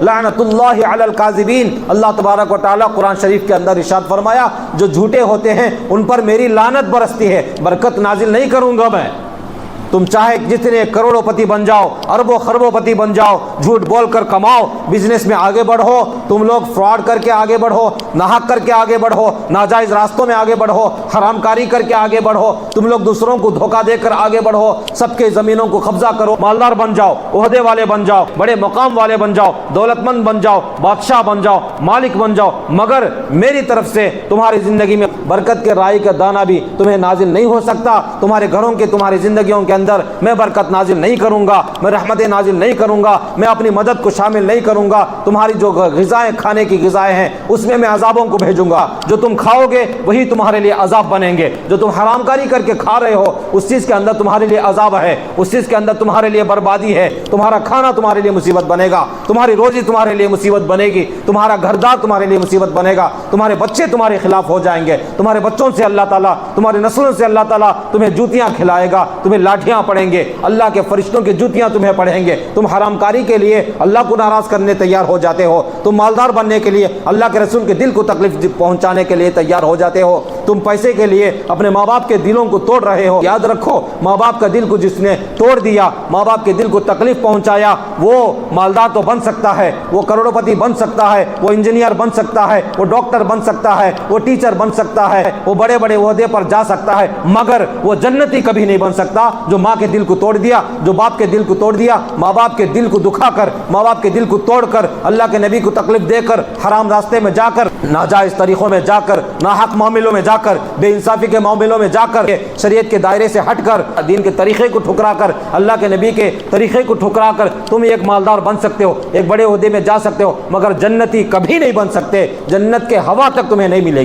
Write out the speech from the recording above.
لعنت اللہ علی الکاذبین، اللہ تبارک و تعالیٰ قرآن شریف کے اندر ارشاد فرمایا جو جھوٹے ہوتے ہیں ان پر میری لعنت برستی ہے، برکت نازل نہیں کروں گا میں۔ تم چاہے جتنے کروڑوں پتی بن جاؤ، اربوں خربوں پتی بن جاؤ، جھوٹ بول کر کماؤ، بزنس میں آگے بڑھو، تم لوگ فراڈ کر کے آگے بڑھو، ناحق کر کے آگے بڑھو، ناجائز راستوں میں آگے بڑھو، حرام کاری کر کے آگے بڑھو، تم لوگ دوسروں کو دھوکہ دے کر آگے بڑھو، سب کے زمینوں کو قبضہ کرو، مالدار بن جاؤ، عہدے والے بن جاؤ، بڑے مقام والے بن جاؤ، دولت مند بن جاؤ، بادشاہ بن جاؤ، مالک بن جاؤ، مگر میری طرف سے تمہاری زندگی میں برکت کے رائی کا دانہ بھی تمہیں نازل نہیں ہو سکتا، تمہارے گھروں کے تمہاری زندگیوں کے اندر میں برکت نازل نہیں کروں گا، میں رحمتیں نازل نہیں کروں گا، میں اپنی مدد کو شامل نہیں کروں گا، تمہاری جو غذائیں کھانے کی غذائیں ہیں اس میں عذابوں کو بھیجوں گا، جو تم کھاؤ گے وہی تمہارے لیے عذاب بنیں گے، جو تم حرام کاری کر کے کھا رہے ہو اس چیز کے اندر تمہارے لیے عذاب ہے، اس چیز کے اندر تمہارے لیے بربادی ہے، تمہارا کھانا تمہارے لیے مصیبت بنے گا، تمہاری روزی تمہارے لیے مصیبت بنے گی، تمہارا گھردار تمہارے لیے مصیبت بنے گا، تمہارے بچے تمہارے خلاف ہو جائیں گے، تمہارے بچوں سے اللہ تعالیٰ، تمہاری نسلوں سے اللہ تعالیٰ تمہیں جوتیاں کھلائے گا، تمہیں لاٹھیاں پڑیں گے، اللہ کے فرشتوں کی جوتیاں تمہیں پڑھیں گے، تم حرام کاری کے لیے اللہ کو ناراض کرنے تیار ہو جاتے ہو، تم مالدار بننے کے لیے اللہ کے رسول کے دل کو تکلیف پہنچانے کے لیے تیار ہو جاتے ہو، تم پیسے کے لیے اپنے ماں باپ کے دلوں کو توڑ رہے ہو۔ یاد رکھو ماں باپ کا دل کو جس نے توڑ دیا، ماں باپ کے دل کو تکلیف پہنچایا، وہ مالدار تو بن سکتا ہے، وہ کروڑوں پتی بن سکتا ہے، وہ انجینئر بن سکتا ہے، وہ ڈاکٹر بن سکتا ہے، وہ ٹیچر بن سکتا ہے، وہ بڑے بڑے عہدے پر جا سکتا ہے، مگر وہ جنتی کبھی نہیں بن سکتا جو ماں کے دل کو توڑ دیا، جو باپ کے دل کو توڑ دیا، ماں باپ کے دل کو دکھا کر، ماں باپ کے دل کو توڑ کر، اللہ کے نبی کو تکلیف دے کر، حرام راستے میں جا کر، ناجائز طریقوں میں جا کر، ناحق معاملوں میں جا کر، بے انصافی کے معاملوں میں جا کر، شریعت کے دائرے سے ہٹ کر، دین کے طریقے کو ٹھکرا کر، اللہ کے نبی کے طریقے کو ٹھکرا کر تم ایک مالدار بن سکتے ہو، ایک بڑے عہدے میں جا سکتے ہو، مگر جنتی کبھی نہیں بن سکتے، جنت کے ہوا تک تمہیں نہیں ملے گی۔